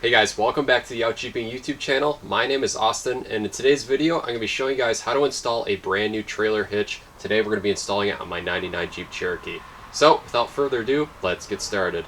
Hey guys, welcome back to the Out Jeeping YouTube channel. My name is Austin, and in today's video I'm going to be showing you guys how to install a brand new trailer hitch. Today we're going to be installing it on my 99 Jeep Cherokee. So without further ado, let's get started.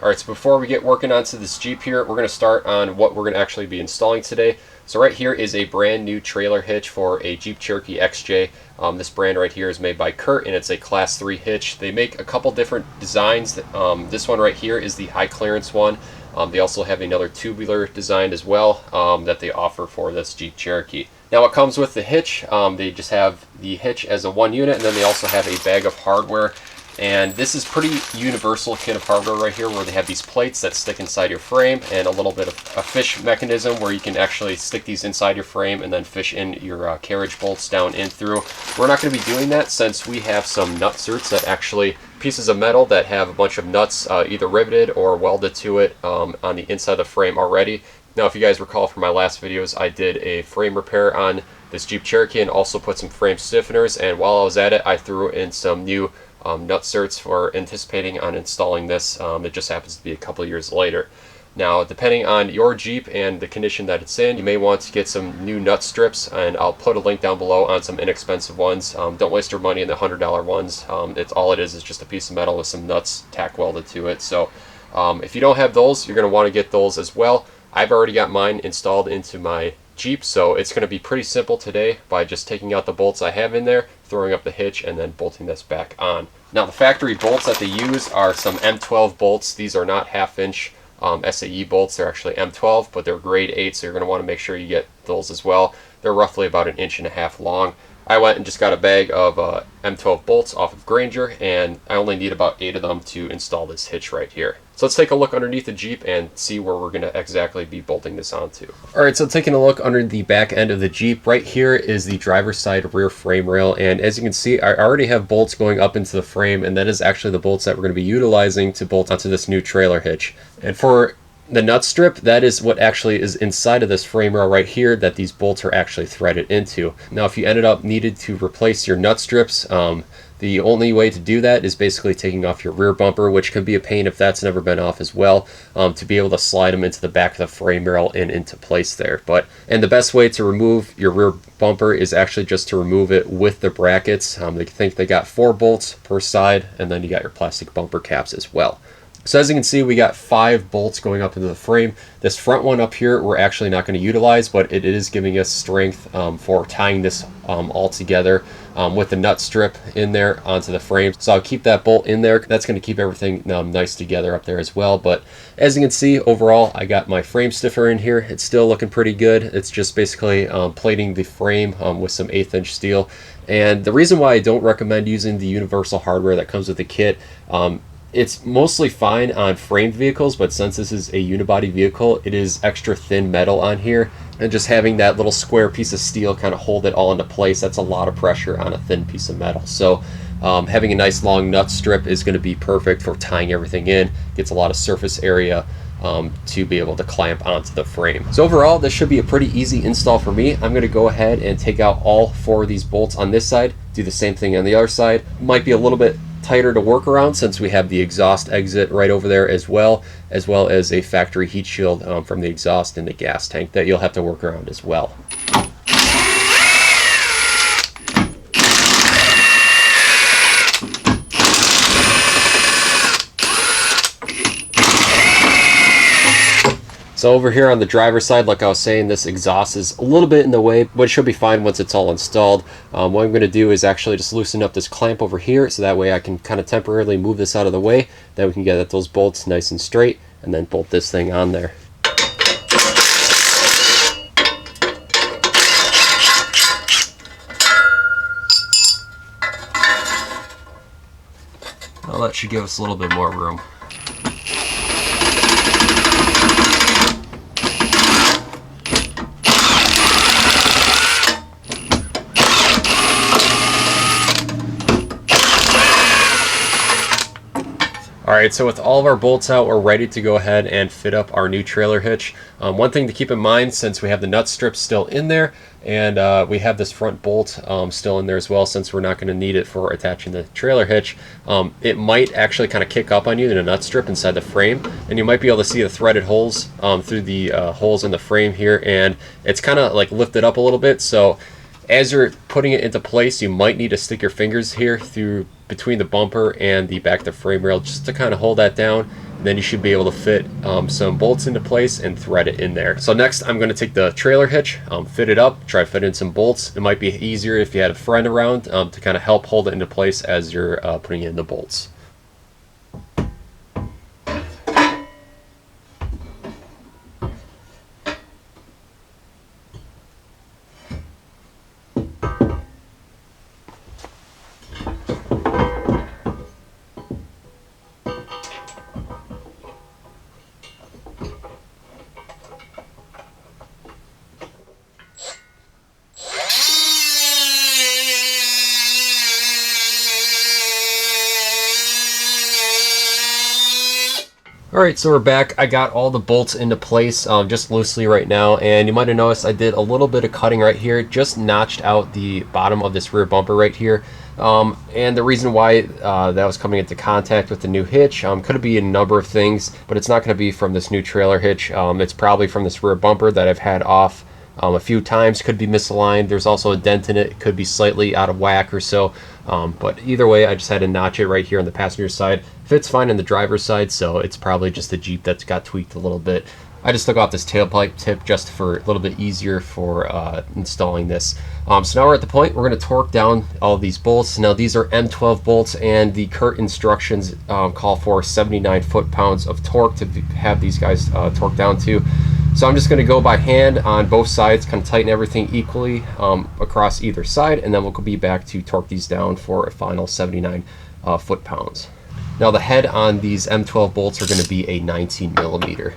Alright, so before we get working onto this Jeep here, we're going to start on what we're going to actually be installing today. So right here is a brand new trailer hitch for a Jeep Cherokee XJ. This brand right here is made by Curt, and it's a Class 3 hitch. They make a couple different designs. This one right here is the high clearance one. They also have another tubular design as well that they offer for this Jeep Cherokee. Now what comes with the hitch, they just have the hitch as a one unit, and then they also have a bag of hardware. And this is pretty universal kit of hardware right here, where they have these plates that stick inside your frame and a little bit of a fish mechanism where you can actually stick these inside your frame and then fish in your carriage bolts down in through. We're not going to be doing that since we have some nut certs that actually, pieces of metal that have a bunch of nuts either riveted or welded to it on the inside of the frame already. Now if you guys recall from my last videos, I did a frame repair on this Jeep Cherokee and also put some frame stiffeners, and while I was at it I threw in some new nut certs for anticipating on installing this. It just happens to be a couple years later. Now depending on your Jeep and the condition that it's in, you may want to get some new nut strips, and I'll put a link down below on some inexpensive ones. Don't waste your money in the $100 ones. All it is just a piece of metal with some nuts tack welded to it. So if you don't have those, you're going to want to get those as well. I've already got mine installed into my Jeep, so it's going to be pretty simple today by just taking out the bolts I have in there, throwing up the hitch, and then bolting this back on. Now the factory bolts that they use are some M12 bolts. These are not half-inch SAE bolts. They're actually M12, but they're grade 8, so you're going to want to make sure you get those as well. They're roughly about 1.5 inches long. I went and just got a bag of M12 bolts off of Granger, and I only need about 8 of them to install this hitch right here. So let's take a look underneath the Jeep and see where we're going to exactly be bolting this onto. Alright, so taking a look under the back end of the Jeep, right here is the driver's side rear frame rail, and as you can see I already have bolts going up into the frame, and that is actually the bolts that we're going to be utilizing to bolt onto this new trailer hitch. And for the nut strip, that is what actually is inside of this frame rail right here that these bolts are actually threaded into. Now if you ended up needed to replace your nut strips, the only way to do that is basically taking off your rear bumper, which can be a pain if that's never been off as well, to be able to slide them into the back of the frame rail and into place there. And the best way to remove your rear bumper is actually just to remove it with the brackets. They think they got 4 bolts per side, and then you got your plastic bumper caps as well. So as you can see, we got 5 bolts going up into the frame. This front one up here we're actually not going to utilize, but it is giving us strength for tying this all together with the nut strip in there onto the frame. So I'll keep that bolt in there. That's going to keep everything nice together up there as well. But as you can see, overall I got my frame stiffer in here. It's still looking pretty good. It's just basically plating the frame with some 1/8 inch steel. And the reason why I don't recommend using the universal hardware that comes with the kit, it's mostly fine on framed vehicles, but since this is a unibody vehicle, it is extra thin metal on here, and just having that little square piece of steel kind of hold it all into place, that's a lot of pressure on a thin piece of metal. So having a nice long nut strip is going to be perfect for tying everything in. Gets a lot of surface area to be able to clamp onto the frame. So overall, this should be a pretty easy install for me. I'm going to go ahead and take out all 4 of these bolts on this side, do the same thing on the other side. Might be a little bit tighter to work around since we have the exhaust exit right over there as well as a factory heat shield from the exhaust in the gas tank that you'll have to work around as well. So over here on the driver's side, like I was saying, this exhaust is a little bit in the way, but it should be fine once it's all installed. What I'm going to do is actually just loosen up this clamp over here, so that way I can kind of temporarily move this out of the way. Then we can get those bolts nice and straight, and then bolt this thing on there. Well, that should give us a little bit more room. Alright, so with all of our bolts out, we're ready to go ahead and fit up our new trailer hitch. One thing to keep in mind, since we have the nut strips still in there, and we have this front bolt still in there as well, since we're not going to need it for attaching the trailer hitch, it might actually kind of kick up on you in a nut strip inside the frame, and you might be able to see the threaded holes through the holes in the frame here, and it's kind of like lifted up a little bit. So as you're putting it into place, you might need to stick your fingers here through between the bumper and the back of the frame rail just to kind of hold that down. And then you should be able to fit some bolts into place and thread it in there. So next I'm going to take the trailer hitch, fit it up, try to fit in some bolts. It might be easier if you had a friend around to kind of help hold it into place as you're putting in the bolts. Alright, so we're back. I got all the bolts into place just loosely right now, and you might have noticed I did a little bit of cutting right here, just notched out the bottom of this rear bumper right here. And the reason why that was coming into contact with the new hitch could be a number of things, but it's not going to be from this new trailer hitch. It's probably from this rear bumper that I've had off a few times. Could be misaligned. There's also a dent in it. It could be slightly out of whack or so. But either way, I just had to notch it right here on the passenger side. Fits fine on the driver's side, so it's probably just the Jeep that's got tweaked a little bit. I just took off this tailpipe tip just for a little bit easier for installing this. So now we're at the point we're going to torque down all these bolts. Now these are M12 bolts, and the Curt instructions call for 79 foot-pounds of torque to have these guys torqued down to. So I'm just going to go by hand on both sides, kind of tighten everything equally across either side, and then we'll be back to torque these down for a final 79 foot-pounds. Now the head on these M12 bolts are going to be a 19 millimeter.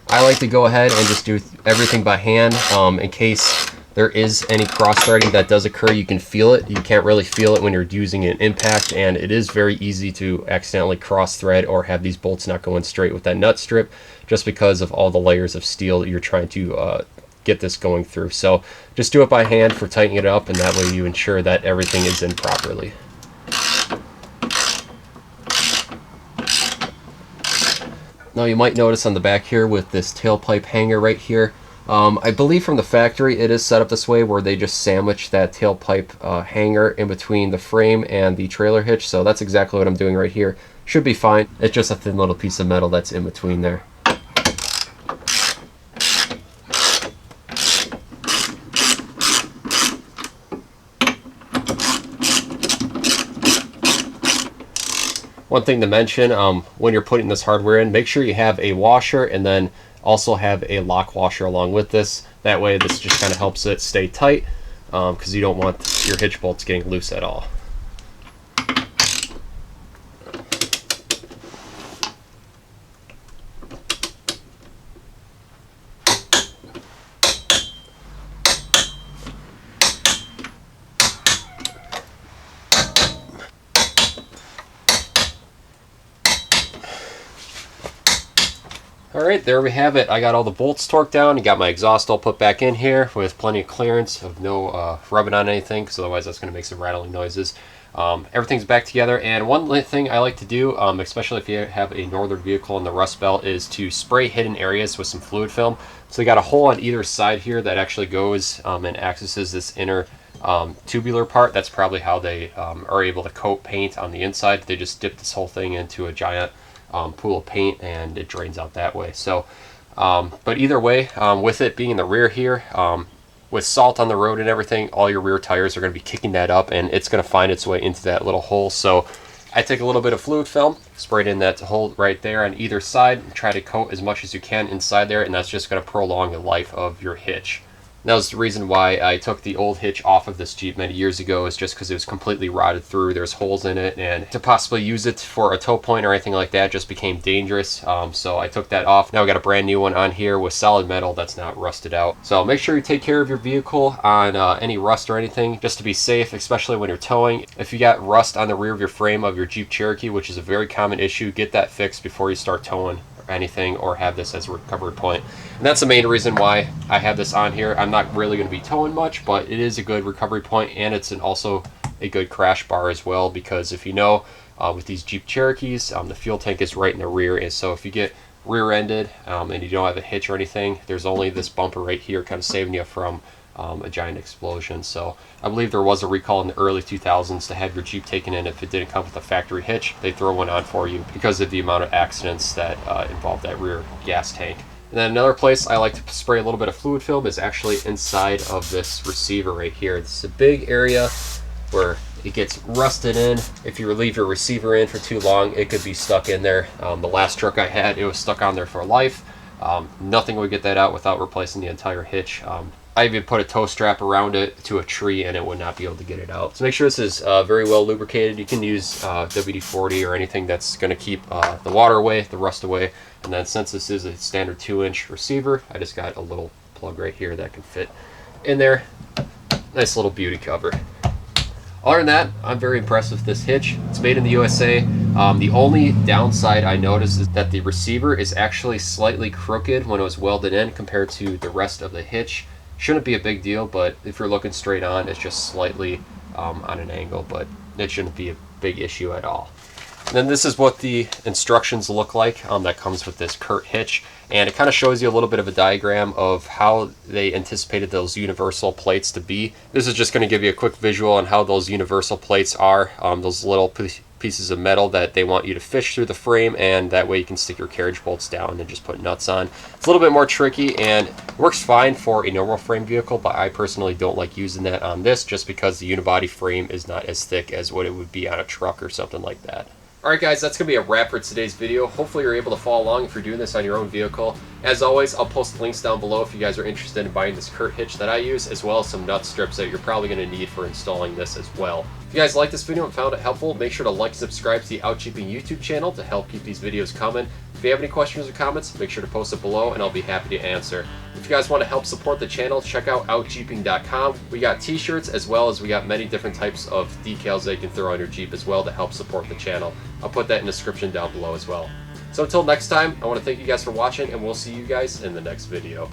I like to go ahead and just do everything by hand in case there is any cross-threading that does occur. You can feel it. You can't really feel it when you're using an impact, and it is very easy to accidentally cross-thread or have these bolts not going straight with that nut strip just because of all the layers of steel that you're trying to get this going through. So just do it by hand for tightening it up, and that way you ensure that everything is in properly. Now you might notice on the back here with this tailpipe hanger right here, I believe from the factory it is set up this way where they just sandwich that tailpipe hanger in between the frame and the trailer hitch. So that's exactly what I'm doing right here. Should be fine. It's just a thin little piece of metal that's in between there. One thing to mention, when you're putting this hardware in, make sure you have a washer and then also have a lock washer along with this. That way this just kind of helps it stay tight because you don't want your hitch bolts getting loose at all. Alright, there we have it. I got all the bolts torqued down and got my exhaust all put back in here with plenty of clearance of no rubbing on anything, because otherwise that's going to make some rattling noises. Everything's back together, and one thing I like to do, especially if you have a northern vehicle in the Rust Belt, is to spray hidden areas with some fluid film. So you got a hole on either side here that actually goes and accesses this inner tubular part. That's probably how they are able to coat paint on the inside. They just dip this whole thing into a giant pool of paint, and it drains out that way. So but either way, with it being in the rear here, with salt on the road and everything, all your rear tires are going to be kicking that up, and it's going to find its way into that little hole. So I take a little bit of fluid film, spray it in that hole right there on either side, and try to coat as much as you can inside there, and that's just going to prolong the life of your hitch. And that was the reason why I took the old hitch off of this Jeep many years ago, is just because it was completely rotted through. There's holes in it, and to possibly use it for a tow point or anything like that just became dangerous. So I took that off. Now we got a brand new one on here with solid metal that's not rusted out. So make sure you take care of your vehicle on any rust or anything, just to be safe, especially when you're towing. If you got rust on the rear of your frame of your Jeep Cherokee, which is a very common issue, get that fixed before you start towing anything or have this as a recovery point. And that's the main reason why I have this on here. I'm not really going to be towing much, but it is a good recovery point, and it's also a good crash bar as well, because if you know, with these Jeep Cherokees, the fuel tank is right in the rear, and so if you get rear-ended and you don't have a hitch or anything, there's only this bumper right here kind of saving you from a giant explosion. So I believe there was a recall in the early 2000s to have your Jeep taken in if it didn't come with a factory hitch. They throw one on for you because of the amount of accidents that involve that rear gas tank. And then another place I like to spray a little bit of fluid film is actually inside of this receiver right here. This is a big area where it gets rusted in. If you leave your receiver in for too long, it could be stuck in there. The last truck I had, it was stuck on there for life. Nothing would get that out without replacing the entire hitch. I even put a tow strap around it to a tree and it would not be able to get it out. So make sure this is very well lubricated. You can use WD-40 or anything that's going to keep the water away, the rust away. And then since this is a standard 2-inch receiver, I just got a little plug right here that can fit in there. Nice little beauty cover. Other than that, I'm very impressed with this hitch. It's made in the USA. The only downside I noticed is that the receiver is actually slightly crooked when it was welded in compared to the rest of the hitch. Shouldn't be a big deal, but if you're looking straight on, it's just slightly on an angle, but it shouldn't be a big issue at all. And then this is what the instructions look like that comes with this Curt hitch, and it kind of shows you a little bit of a diagram of how they anticipated those universal plates to be. This is just going to give you a quick visual on how those universal plates are, those little pieces of metal that they want you to fish through the frame, and that way you can stick your carriage bolts down and just put nuts on. It's a little bit more tricky, and it works fine for a normal frame vehicle, but I personally don't like using that on this just because the unibody frame is not as thick as what it would be on a truck or something like that. Alright guys, that's going to be a wrap for today's video. Hopefully you're able to follow along if you're doing this on your own vehicle. As always, I'll post links down below if you guys are interested in buying this Curt hitch that I use, as well as some nut strips that you're probably going to need for installing this as well. If you guys liked this video and found it helpful, make sure to like and subscribe to the Out Jeeping YouTube channel to help keep these videos coming. If you have any questions or comments, make sure to post it below and I'll be happy to answer. If you guys want to help support the channel, check out outjeeping.com. We got t-shirts, as well as we got many different types of decals that you can throw on your Jeep as well to help support the channel. I'll put that in the description down below as well. So until next time, I want to thank you guys for watching, and we'll see you guys in the next video.